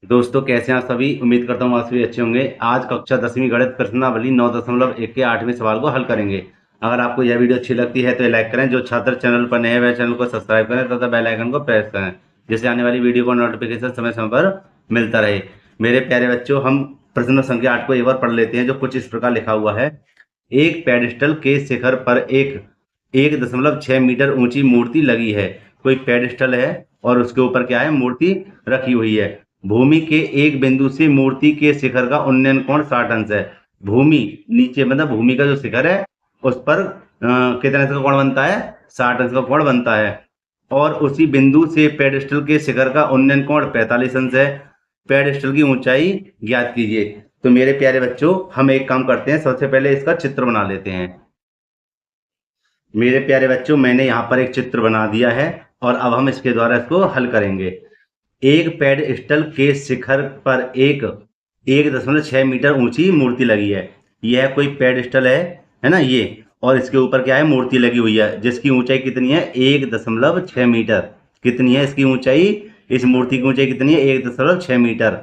दोस्तों कैसे हैं आप सभी। उम्मीद करता हूँ आप सभी अच्छे होंगे। आज कक्षा 10वीं गणित प्रश्नावली 9.1 के 8वें सवाल को हल करेंगे। अगर आपको यह वीडियो अच्छी लगती है तो लाइक करें। जो छात्र चैनल पर नए हैं वह चैनल को सब्सक्राइब करें तथा बेल आइकन को प्रेस करें, जिससे आने वाली वीडियो को नोटिफिकेशन समय समय पर मिलता रहे। मेरे प्यारे बच्चों, हम प्रश्न संख्या 8 को एक बार पढ़ लेते हैं, जो कुछ इस प्रकार लिखा हुआ है। एक पेडिस्टल के शिखर पर एक 1.6 मीटर ऊंची मूर्ति लगी है। कोई पेडिस्टल है और उसके ऊपर क्या है, मूर्ति रखी हुई है। भूमि के एक बिंदु से मूर्ति के शिखर का उन्नयन कोण 60 अंश है। भूमि नीचे मतलब भूमि का जो शिखर है उस पर कितने अंश का कोण बनता है, 60 अंश का कोण बनता है। और उसी बिंदु से पेडिस्टल के शिखर का उन्नयन कोण 45 अंश है। पेडिस्टल की ऊंचाई ज्ञात कीजिए। तो मेरे प्यारे बच्चों, हम एक काम करते हैं, सबसे पहले इसका चित्र बना लेते हैं। मेरे प्यारे बच्चों, मैंने यहाँ पर एक चित्र बना दिया है और अब हम इसके द्वारा इसको हल करेंगे। एक पेडस्टल के शिखर पर एक 1.6 मीटर ऊंची मूर्ति लगी है। यह कोई पेडस्टल है ना ये। और इसके ऊपर क्या है, मूर्ति लगी हुई है जिसकी ऊंचाई कितनी है, 1.6 मीटर। कितनी है इसकी ऊंचाई, इस मूर्ति की ऊंचाई कितनी है, 1.6 मीटर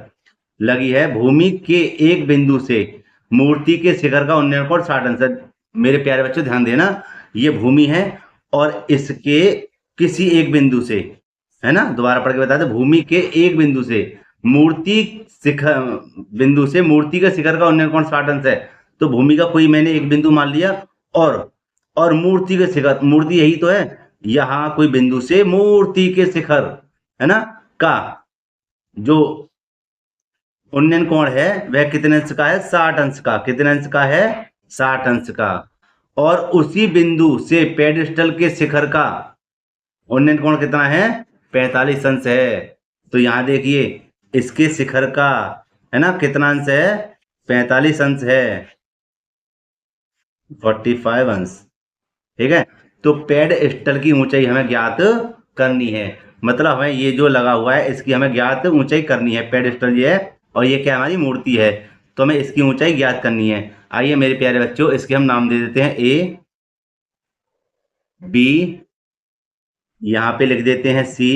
लगी है। भूमि के एक बिंदु से मूर्ति के शिखर का उन्नयन कोण 60 अंश है। मेरे प्यारे बच्चों ध्यान देना, ये भूमि है और इसके किसी एक बिंदु से, है ना, दोबारा पढ़ के बता दे, भूमि के एक बिंदु से मूर्ति शिखर बिंदु से मूर्ति के शिखर का उन्नयन कोण 60 अंश है। तो भूमि का कोई मैंने एक बिंदु मान लिया और मूर्ति के शिखर, मूर्ति यही तो है, यहाँ कोई बिंदु से मूर्ति के शिखर, है ना, का जो उन्नयन कोण है वह कितने अंश का है, 60 अंश का। कितने अंश का है, 60 अंश का। और उसी बिंदु से पेडिस्टल के शिखर का उन्नयन कोण कितना है, 45 अंश है। तो यहां देखिए, इसके शिखर का, है ना, कितना अंश है, 45 अंश है, 45 अंश। ठीक है। तो पेडस्टल की ऊंचाई हमें ज्ञात करनी है। मतलब हमें ये जो लगा हुआ है इसकी हमें ज्ञात ऊंचाई करनी है। पेडस्टल ये है और ये क्या हमारी मूर्ति है, तो हमें इसकी ऊंचाई ज्ञात करनी है। आइए मेरे प्यारे बच्चों, इसके हम नाम दे देते हैं ए बी, यहाँ पे लिख देते हैं सी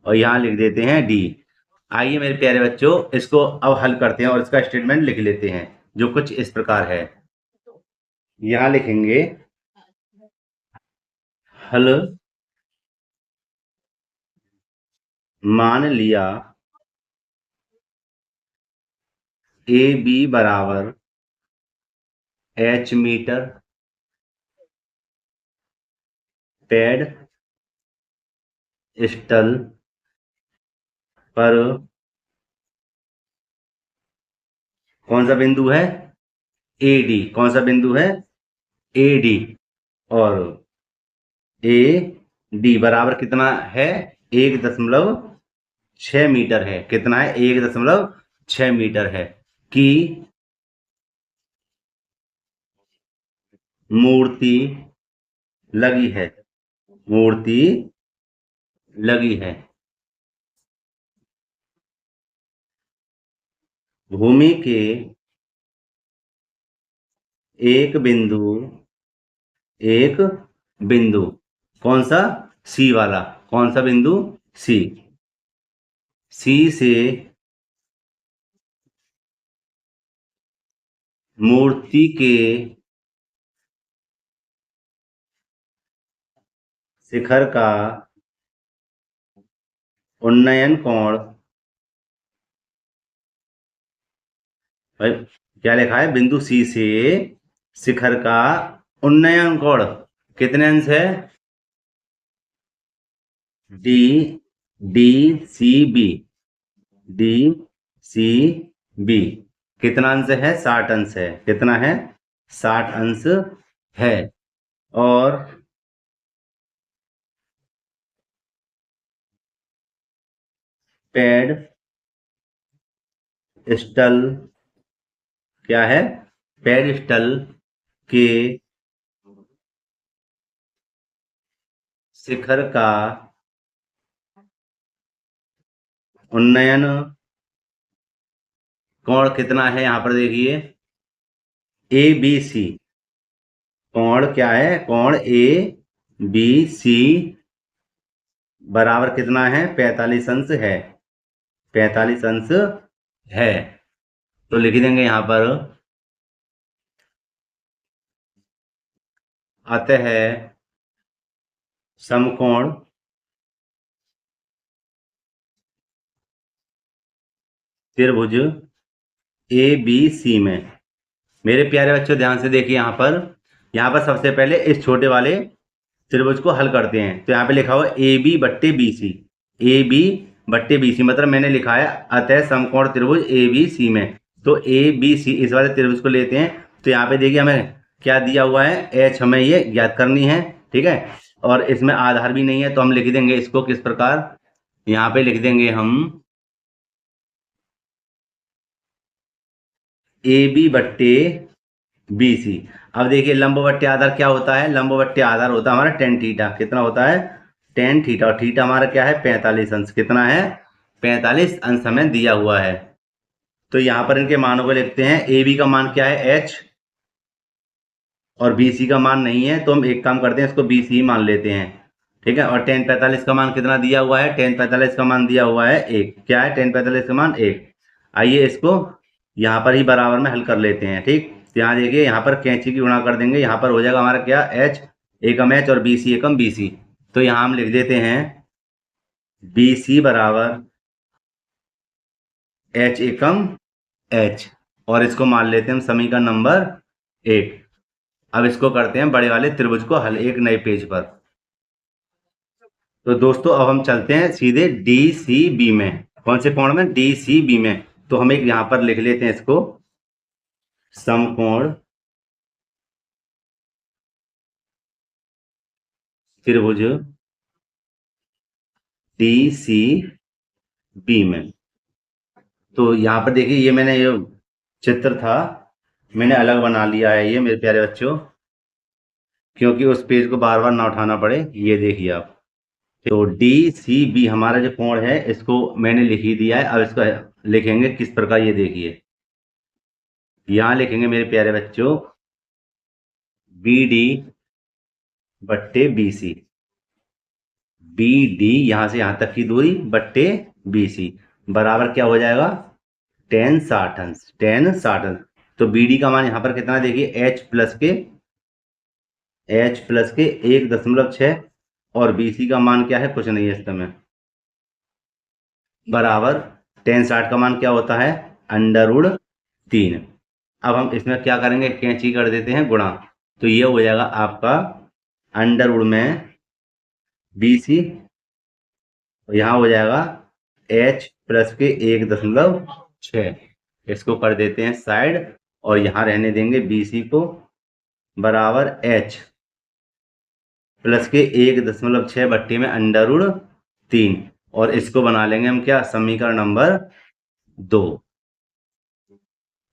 और यहाँ लिख देते हैं डी। आइए मेरे प्यारे बच्चों, इसको अब हल करते हैं और इसका स्टेटमेंट लिख लेते हैं, जो कुछ इस प्रकार है। यहाँ लिखेंगे हल मान लिया ए बी बराबर एच मीटर पेड स्टल पर कौन सा बिंदु है, ए डी। कौन सा बिंदु है, ए डी। और ए डी बराबर कितना है, 1.6 मीटर है। कितना है, 1.6 मीटर है। कि मूर्ति लगी है, मूर्ति लगी है। भूमि के एक बिंदु, एक बिंदु कौन सा, सी वाला। कौन सा बिंदु, सी। सी से मूर्ति के शिखर का उन्नयन कोण, भाई क्या लिखा है, बिंदु सी से शिखर का उन्नयन कोण कितने अंश है, D, D C B, D C B. कितना अंश है, 60 अंश है। कितना है, 60 अंश है। और पेड स्टल क्या है, पेडिस्टल के शिखर का उन्नयन कोण कितना है, यहां पर देखिए ए बी सी। कोण क्या है, कोण ए बी सी बराबर कितना है, 45 अंश है। 45 अंश है, तो लिख देंगे यहाँ पर अतः समकोण त्रिभुज ए बी सी में। मेरे प्यारे बच्चों ध्यान से देखिए, यहाँ पर सबसे पहले इस छोटे वाले त्रिभुज को हल करते हैं। तो यहाँ पे लिखा हुआ ए बी बट्टे बी सी, ए बी बट्टे बी सी, मतलब मैंने लिखा है अतः समकोण त्रिभुज ए बी सी में। तो ए बी सी इस वाले त्रिभुज को लेते हैं। तो यहाँ पे देखिए हमें क्या दिया हुआ है, एच हमें ये ज्ञात करनी है, ठीक है। और इसमें आधार भी नहीं है, तो हम लिख देंगे इसको किस प्रकार, यहाँ पे लिख देंगे हम ए बी बट्टे बी सी। अब देखिए लंब बट्टे आधार क्या होता है, लंब बट्टे आधार होता है हमारा टेन थीटा। कितना होता है, टेन थीटा। और थीटा हमारा क्या है, 45 अंश। कितना है, 45 अंश हमें दिया हुआ है। तो यहाँ पर इनके मानों को लिखते हैं। ए बी का मान क्या है, एच, और बी सी का मान नहीं है, तो हम एक काम करते हैं, इसको बी सी मान लेते हैं, ठीक है। और टेन 45 का मान कितना दिया हुआ है, टेन 45 का मान दिया हुआ है एक। क्या है, टेन 45 का मान एक। आइए इसको यहाँ पर ही बराबर में हल कर लेते हैं, ठीक। तो यहाँ देखिए, यहाँ पर कैंची की गुणा कर देंगे, यहाँ पर हो जाएगा हमारा क्या, एच एकम एच और बी सी एकम बी सी। तो यहाँ हम लिख देते हैं बी सी बराबर एच एकम एच, और इसको मान लेते हैं हम समीकरण नंबर एक। अब इसको करते हैं बड़े वाले त्रिभुज को हल एक नए पेज पर। तो दोस्तों अब हम चलते हैं सीधे डी सी बी में। कौन से कोण में, डी सी बी में। तो हम एक यहां पर लिख लेते हैं इसको, समकोण त्रिभुज डी सी बी में। तो यहाँ पर देखिए, ये मैंने ये चित्र था, मैंने अलग बना लिया है ये मेरे प्यारे बच्चों, क्योंकि उस पेज को बार बार ना उठाना पड़े। ये देखिए आप, तो डी सी बी हमारा जो कोण है, इसको मैंने लिख ही दिया है। अब इसको लिखेंगे किस प्रकार, ये देखिए यहां लिखेंगे मेरे प्यारे बच्चों, बी डी बट्टे बी सी, बी डी यहां से यहां तक की दूरी बट्टे बी सी बराबर क्या हो जाएगा, टेन 60 अंश, टेन 60 अंश। तो बी डी का मान यहां पर कितना देखिए, एच प्लस के 1.6, और बी सी का मान क्या है, कुछ नहीं है इस समय, बराबर टेन 60 का मान क्या होता है, √3। अब हम इसमें क्या करेंगे, कैंची कर देते हैं गुणा। तो ये हो जाएगा आपका अंडर में बी सी, यहाँ हो जाएगा h प्लस के 1.6। इसको कर देते हैं साइड, और यहाँ रहने देंगे बी सी को बराबर h प्लस के 1.6 बट्टे में √3। और इसको बना लेंगे हम क्या, समीकरण नंबर 2।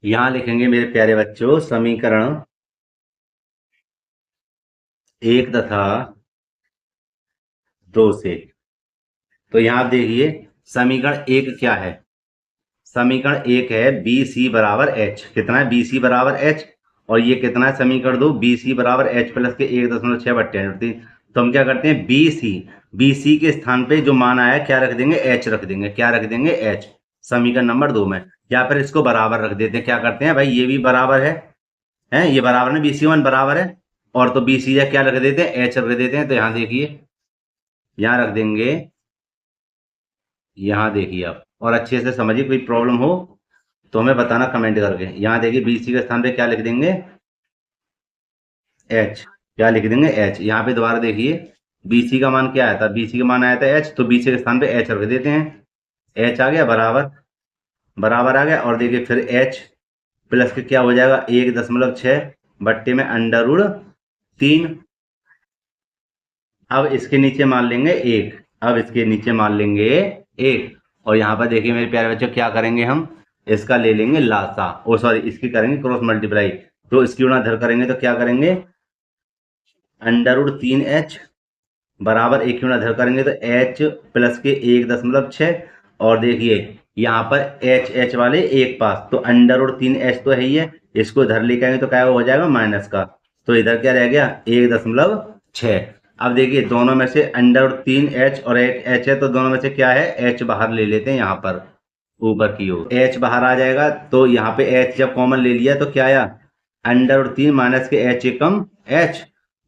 यहां लिखेंगे मेरे प्यारे बच्चों समीकरण 1 तथा 2 से। तो यहाँ देखिए समीकरण 1 क्या है, समीकरण 1 है बी सी बराबर एच। कितना है, बी सी बराबर एच, और ये कितना है समीकरण 2, बी सी बराबर एच प्लस के 1.6 बट्टे 3। तो हम क्या करते हैं, बी सी के स्थान पे जो मान आया क्या रख देंगे, एच रख देंगे। क्या रख देंगे, एच, समीकरण नंबर 2 में। या फिर इसको बराबर रख देते हैं। क्या करते हैं भाई, ये भी बराबर है ये बराबर है, बी सी 1 बराबर है, और तो बी सी क्या रख देते हैं, एच रख देते हैं। तो यहाँ देखिए, यहाँ रख देंगे, यहाँ देखिए आप, और अच्छे से समझिए, कोई प्रॉब्लम हो तो हमें बताना कमेंट करके। यहाँ देखिए बी सी के स्थान पे क्या लिख देंगे, एच। क्या लिख देंगे, एच। यहाँ पे दोबारा देखिए, बी सी का मान क्या आया था, बी सी का मान आया था एच, तो बी सी के स्थान पे एच रख देते हैं। एच आ गया बराबर, बराबर आ गया। और देखिए फिर एच प्लस के क्या हो जाएगा, 1.6 बट्टे में √3। अब इसके नीचे मान लेंगे 1, अब इसके नीचे मान लेंगे 1। और यहाँ पर देखिए मेरे प्यारे बच्चों क्या करेंगे, हम इसका ले लेंगे लासा, ओ सॉरी, इसकी करेंगे क्रॉस मल्टीप्लाई। तो इसकी गुणा धर करेंगे तो क्या करेंगे, √3h बराबर एक गुणा धर करेंगे तो h प्लस के 1.6। और देखिए यहाँ पर h वाले एक पास, तो √3h तो है ही है, इसको धर लेके आएंगे तो क्या हो जाएगा, माइनस का। तो इधर क्या रह गया, 1.6। अब देखिए दोनों में से √3h और 1h है, तो दोनों में से क्या है, h बाहर ले लेते हैं यहाँ पर, ऊपर की ओर। h बाहर आ जाएगा तो यहाँ पे h जब कॉमन ले लिया तो क्या आया, √3 माइनस के h एकम h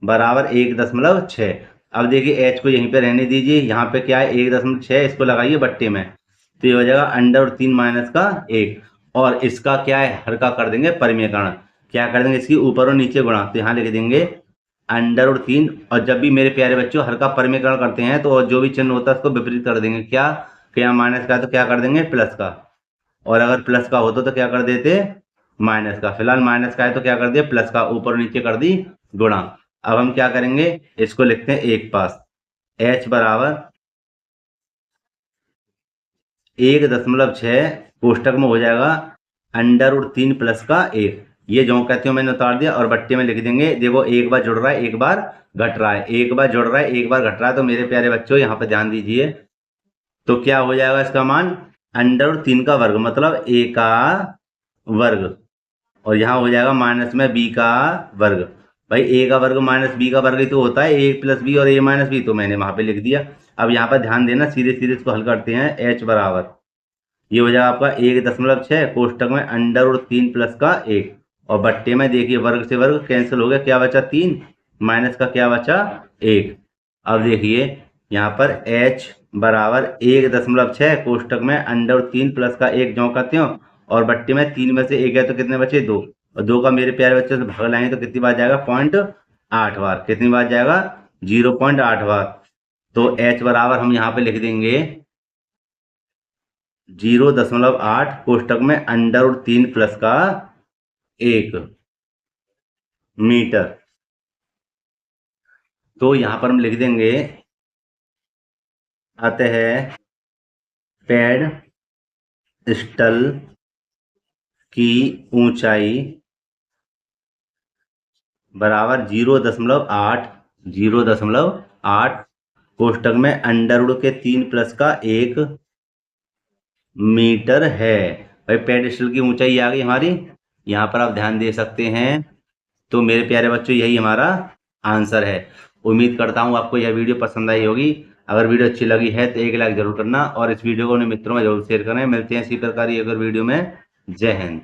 बराबर 1.6। अब देखिए h को यहीं पे रहने दीजिए, यहाँ पे क्या है 1.6, इसको लगाइए बट्टे में तो ये हो जाएगा √3 माइनस का 1। और इसका क्या है, हर का कर देंगे परिमेयकरण। क्या कर देंगे, इसकी ऊपर और नीचे गुणा, तो यहाँ लिख देंगे √3। और जब भी मेरे प्यारे बच्चों हर का परिमेयकरण करते हैं तो जो भी चिन्ह होता है उसको विपरीत कर देंगे। क्या, कि यहाँ माइनस का है तो क्या कर देंगे प्लस का, और अगर प्लस का होता तो क्या कर देते माइनस का। फिलहाल माइनस का है तो क्या कर दिया प्लस का, ऊपर नीचे कर दी गुणा। अब हम क्या करेंगे, इसको लिखते हैं एक पास, h बराबर 1.6 कोष्टक में हो जाएगा √3 प्लस का 1। ये जो कहते हो मैंने उतार दिया और बट्टे में लिख देंगे। देखो एक बार जुड़ रहा है एक बार घट रहा है, एक बार जुड़ रहा है एक बार घट रहा है। तो मेरे प्यारे बच्चों यहाँ पर ध्यान दीजिए, तो क्या हो जाएगा इसका मान √3 का वर्ग मतलब a का वर्ग, और यहाँ हो जाएगा माइनस में b का वर्ग। भाई a का वर्ग माइनस b का वर्ग ही तो होता है, a प्लस बी और a माइनस बी, तो मैंने वहां पे लिख दिया। अब यहाँ पर ध्यान देना, सीधे सीधे इसको हल करते हैं। h बराबर ये हो जाएगा आपका 1.6 कोष्टक में √3 प्लस का 1, और बट्टे में देखिए वर्ग से वर्ग कैंसिल हो गया, क्या बचा 3, माइनस का क्या बचा 1। अब देखिए यहाँ पर h बराबर 1.6 कोष्टक में √3 प्लस का 1 जो करते हो, और बट्टे में 3 में से 1 है तो कितने बचे 2, और 2 का मेरे प्यारे बच्चों से भाग लाएंगे तो कितनी बार जाएगा 0.8 बार, कितनी बार जाएगा 0.8 बार। तो h बराबर हम यहाँ पे लिख देंगे 0.8 कोष्टक में √3 प्लस का 1 मीटर। तो यहां पर हम लिख देंगे अतः पेडस्टल की ऊंचाई बराबर 0.8 कोष्टक में √3 प्लस का 1 मीटर है। भाई पेडस्टल की ऊंचाई आ गई हमारी, यहाँ पर आप ध्यान दे सकते हैं। तो मेरे प्यारे बच्चों यही हमारा आंसर है। उम्मीद करता हूँ आपको यह वीडियो पसंद आई होगी। अगर वीडियो अच्छी लगी है तो एक लाइक जरूर करना, और इस वीडियो को अपने मित्रों में जरूर शेयर करें। मिलते हैं इसी प्रकार की अगर वीडियो में। जय हिंद।